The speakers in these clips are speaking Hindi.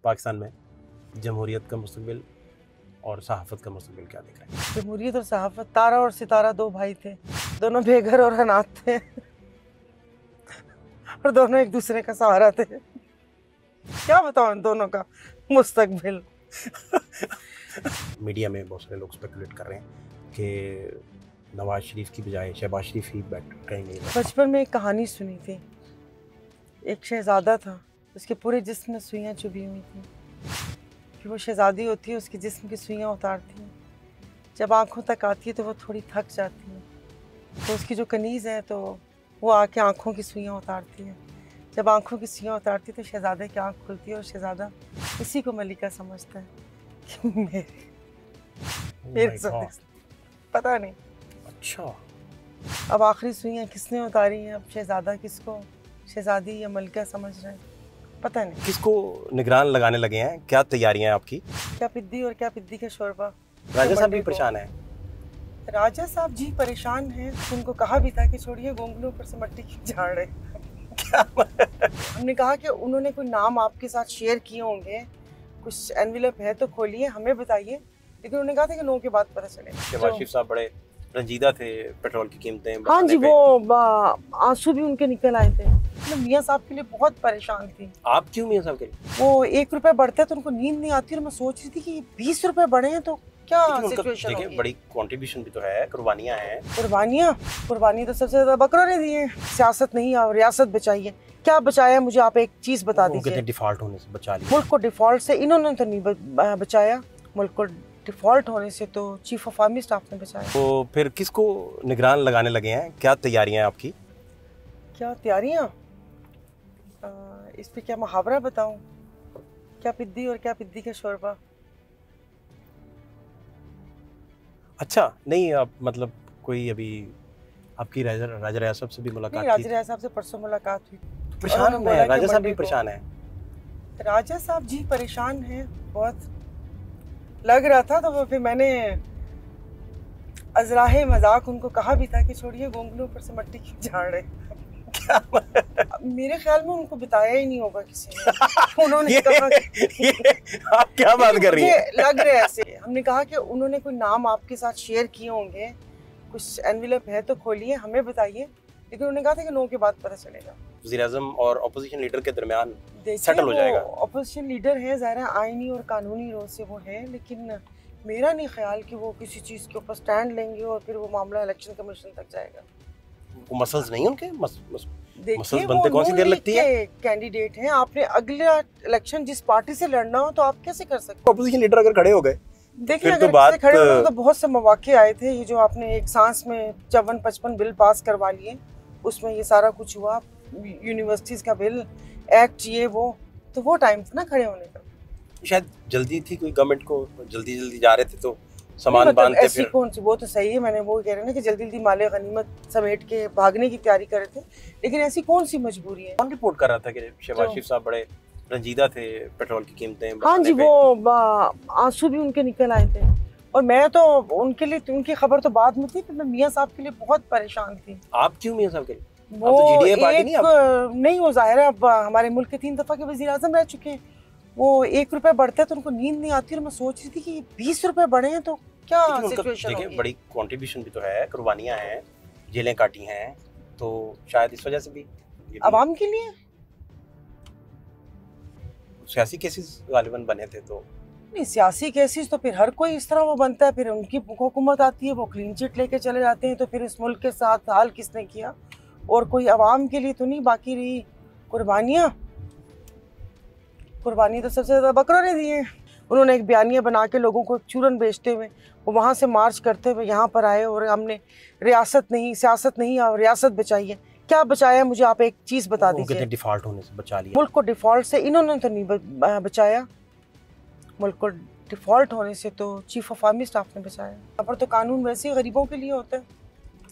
पाकिस्तान में जमहूरियत का मुस्तकबिल और सहाफ़त का मुस्तकबिल क्या दिख रहा है? जमहूरियत और सहाफ़त, तारा और सितारा दो भाई थे, दोनों बेघर और अनाथ थे और दोनों एक दूसरे का सहारा थे। क्या बताऊं इन दोनों का मुस्तकबिल। मीडिया में बहुत सारे लोग स्पेकुलेट कर रहे हैं कि नवाज शरीफ की बजाय शहबाज शरीफ ही बेटर कहेंगे। बचपन में एक कहानी सुनी थी, एक शहजादा था, उसके पूरे जिस्म में सुइयां चुभी हुई थी। फिर वो शहजादी होती है, उसके जिस्म की सुइयां उतारती है, जब आंखों तक आती है तो वो थोड़ी थक जाती है, तो उसकी जो कनीज़ है तो वो आके आंखों की सुइयां उतारती है। जब आंखों की सुइयां उतारती है तो शहजादे की आंख खुलती है और शहजादा इसी को मलिका समझता है कि मेरे साथ पता नहीं। अच्छा, अब आखिरी सुइयां किसने उतारी हैं, अब शहजादा किसको शहजादी या मलिका समझ रहे हैं, पता नहीं। किसको निगरान लगाने लगे हैं? क्या तैयारियां हैं आपकी? क्या पिद्दी और क्या पिद्दी का शोरबा। राजा साहब भी परेशान है। राजा साहब जी परेशान हैं, उनको कहा भी था कि छोड़िए गोंगलू ऊपर से मट्टी क्यों झाड़ रहे। हमने कहा कि उन्होंने कोई नाम आपके साथ शेयर किए होंगे, कुछ एनवेलप है तो खोलिए हमें बताइए, लेकिन उन्होंने कहा था कि 9 के बाद पता चलेगा। शहबाज शरीफ साहब बड़े रंजीदा थे पेट्रोल की कीमतें। हाँ जी, वो आंसू भी उनके निकल आए थे। मैं मियाँ साहब के लिए बहुत परेशान थी। आप क्यों मियाँ साहब के लिए? वो 1 रुपए बढ़ता है तो उनको नींद नहीं आती और मैं सोच रही थी कि 20 रुपए बढ़े हैं तो क्या सिचुएशन होगी। बड़ी कंट्रीब्यूशन भी तो है, कुर्बानियां हैं। कुर्बानी तो सबसे ज्यादा बकरों ने दी है। सियासत नहीं और रियासत बचाई है। क्या बचाया मुझे आप एक चीज बता दीजिए। डिफॉल्ट होने से बचा लिया। मुल्क को डिफॉल्ट से इन्होंने तो नहीं बचाया, मुल्क को डिफॉल्ट होने से तो चीफ ऑफ आर्मी स्टाफ ने बचाया। तो फिर किसको निगरान लगाने लगे हैं? क्या तैयारियां हैं आपकी? क्या तैयारियां? इस पे क्या मुहावरा बताऊं? क्या पिद्दी और क्या पिद्दी का शोरबा। अच्छा, नहीं आप मतलब कोई अभी आपकी राजा रियाज साहब से भी मुलाकात की? राजा रियाज साहब से परसों मुलाकात हुई। परेशान है राजा साहब भी परेशान है। राजा साहब जी परेशान हैं, बहुत लग रहा था, तो फिर मैंने अजराहे मजाक उनको कहा भी था कि छोड़िए गोंगलू ऊपर से मट्टी क्यों झाड़ रहे। मेरे ख्याल में उनको बताया ही नहीं होगा किसी ने। उन्होंने कहा आप क्या बात कर रही हैं? लग रहा है ऐसे। हमने कहा कि उन्होंने कोई नाम आपके साथ शेयर किए होंगे, कुछ एनवेलप है तो खोलिए हमें बताइए, लेकिन उन्होंने कहा था कि 9 के बाद पता चलेगा। वज़ीर-ए-आज़म और अपोजिशन लीडर के दरमियान सेटल हो जाएगा। अपोजिशन लीडर है, ज़ाहिर आईनी और कानूनी रोल से वो है, लेकिन मेरा नहीं ख्याल कि वो किसी चीज़ के ऊपर स्टैंड लेंगे और फिर वो मामला इलेक्शन कमीशन तक जाएगा। वो मसल्स नहीं उनके देखिए बनते कौन सी देर लगती है? कैंडिडेट हैं, आपने अगला इलेक्शन जिस पार्टी से लड़ना हो तो आप कैसे कर सकते? अपोजिशन लीडर अगर खड़े हो गए, देखिए अगर बात खड़े हो तो बहुत से मौके आए थे। ये जो आपने एक सांस में 54-55 बिल पास करवा लिए, उसमें ये सारा कुछ हुआ, यूनिवर्सिटीज का बिल एक्ट, ये वो, तो वो टाइम था ना खड़े होने का। शायद जल्दी थी, कोई गवर्नमेंट को जल्दी जा रहे थे तो सामान बांधते फिर कौन सी, वो तो सही है, मैंने वो कह रहे ना कि जल्दी माले गनीमत समेट के भागने की तैयारी कर रहे थे, लेकिन ऐसी कौन सी मजबूरी है? कौन रिपोर्ट कर रहा था कि शहबाज शरीफ साहब बड़े रंजीदा थे पेट्रोल की कीमतें? हाँ जी, वो आंसू भी उनके निकल आए थे और मैं तो उनके लिए, उनकी खबर तो बाद में थी, फिर मैं मियाँ साहब के लिए बहुत परेशान थी। आप क्यों मियाँ साहब के लिए? वो तो नहीं, वो जाहिर है अब हमारे मुल्क के 3 दफा के वज़ीर-ए-आज़म रह चुके हैं। वो 1 रुपए बढ़ता है तो उनको नींद नहीं आती और मैं सोच रही थी कि 20 रुपए बढ़े हैं तो क्या सिचुएशन होगी। बड़ी कंट्रीब्यूशन भी तो है, कुर्बानियां हैं, जेलें काटी हैं, तो शायद इस वजह से भी आवाम के लिए सियासी केसेस गालिबन बने थे। तो नहीं, सियासी केसेस तो फिर हर कोई इस तरह वो बनता है, फिर उनकी हुकूमत आती है, वो क्लीन चिट लेके चले जाते हैं, तो फिर इस मुल्क के साथ हाल किसने किया? और कोई आवाम के लिए तो नहीं बाकी रही कुर्बानियाँ। कुर्बानी तो सबसे ज़्यादा बकरों ने दी है। उन्होंने एक बयानिया बना के लोगों को चूरन बेचते हुए वो वहाँ से मार्च करते हुए यहाँ पर आए और हमने रियासत नहीं, सियासत नहीं और रियासत बचाई है। क्या बचाया मुझे आप एक चीज़ बता दीजिए। डिफॉल्ट होने से बचा लिया। मुल्क को डिफॉल्ट से इन्होंने तो नहीं बचाया, मुल्क को डिफॉल्ट होने से तो चीफ ऑफ आर्मी स्टाफ ने बचाया। यहाँ पर तो कानून वैसे ही गरीबों के लिए होता है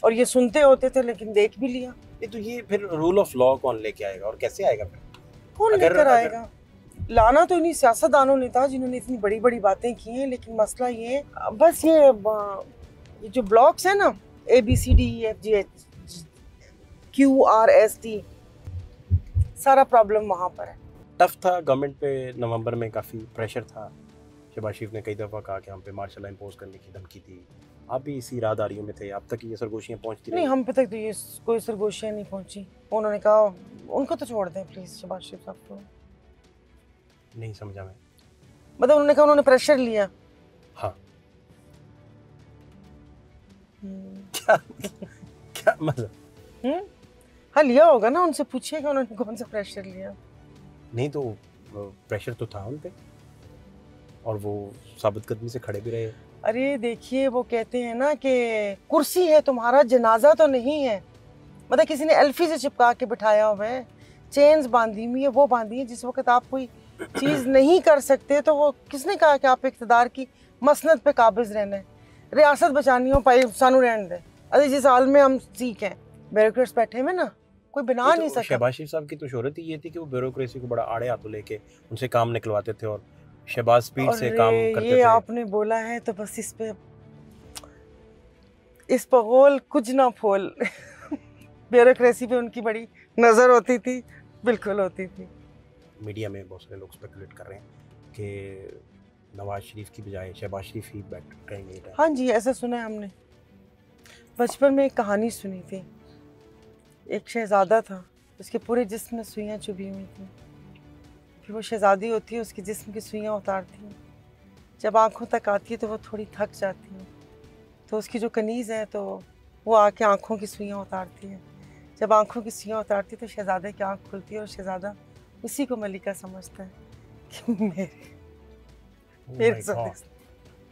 और ये सुनते होते थे लेकिन देख भी लिया। तो ये फिर रूल ऑफ लॉ कौन लेके आएगा और कैसे आएगा? कौन लेकर आएगा? लाना तो इन्हीं सियासतदानों ने था जिन्होंने इतनी बड़ी बड़ी बातें की हैं, लेकिन मसला ये बस ये जो ब्लॉक्स है ना, ABCDEFGH QRST, सारा प्रॉब्लम वहाँ पर है। टफ था गवर्नमेंट पे। नवंबर में काफ़ी प्रेशर था। शहबाज शरीफ ने कई दफ़ा कहा कि हम पे मार्शल लॉ इम्पोज करने की धमकी थी। आप भी इसी राहदारियों में थे, आप तक ये सरगोशियाँ पहुँचती नहीं, रही? हम पे तक तो ये कोई सरगोशियाँ नहीं पहुंची। उन्होंने कहा उनको तो छोड़ दें प्लीज, शहबाज शरीफ साहब को। नहीं समझा मैं। मतलब उन्होंने कहा उन्होंने प्रेशर लिया। हाँ। क्या क्या मतलब? हाँ, लिया होगा ना, उनसे पूछिएगा उन्होंने कौन सा प्रेशर लिया। नहीं तो प्रेशर तो था उन पे और वो साबित कदमी से खड़े भी रहे। अरे देखिए, वो कहते हैं ना कि कुर्सी है तुम्हारा, जनाजा तो नहीं है। मतलब किसी ने एल्फी से चिपका के बिठाया हुआ है, चेन्स बांधी हुई है, वो बांधी है। जिस वक्त आप कोई चीज़ नहीं कर सकते तो वो किसने कहा कि आप इक़्तिदार की मसनद पे काबिज रहना है? रियासत बचानी हो पाई सानू रहने दे। अरे जिस हाल में हम सीख हैं, ब्यूरोक्रेट्स बैठे हुए ना, कोई बना नहीं सका। शहबाज शरीफ साहब की तो शोहरत ही ये थी कि वो ब्यूरोक्रेसी को बड़ा आड़े हाथों लेके उनसे काम निकलवाते थे और शहबाज स्पीड से काम करते ये थे। आपने बोला है तो बस इस पर गोल कुछ ना फोल। ब्यूरोक्रेसी पे उनकी बड़ी नज़र होती थी, बिल्कुल होती थी। मीडिया में बहुत सारे लोग स्पेकुलेट कर रहे हैं कि नवाज शरीफ की बजाय शहबाज शरीफ ही बैठ करेंगे। हाँ जी, ऐसा सुना है हमने। बचपन में एक कहानी सुनी थी। एक शहज़ादा था, उसके पूरे जिस्म में सुइयाँ चुभी हुई थी। फिर वो शहज़ादी होती है, उसके जिस्म की सुइयाँ उतारती है। जब आँखों तक आती है तो वो थोड़ी थक जाती है, तो उसकी जो कनीज़ है तो वो आके आँखों की सुइयाँ उतारती है। जब आँखों की सुइयाँ उतारती है तो शहज़ादे की आँख खुलती है और शहज़ादा उसी को मलिका समझता है कि मेरे साथ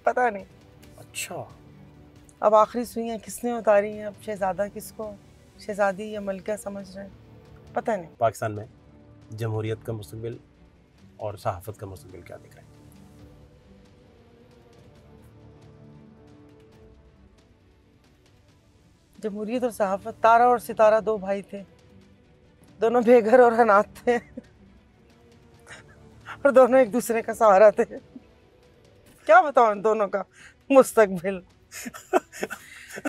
पता नहीं। अच्छा, अब आखिरी सुइयाँ किसने उतारी हैं? अब शहज़ादा किसको शहज़ादी या मलिका समझ रहे हैं, पता नहीं। पाकिस्तान में जमहूरियत का मुस्तकबिल और सहाफ़त का मुस्तकबिल क्या दिख रहा है? जमहूरियत और सहाफ़त, तारा और सितारा दो भाई थे, दोनों बेघर और अनाथ थे और दोनों एक दूसरे का सहारा थे। क्या बताऊं इन दोनों का मुस्तकबिल।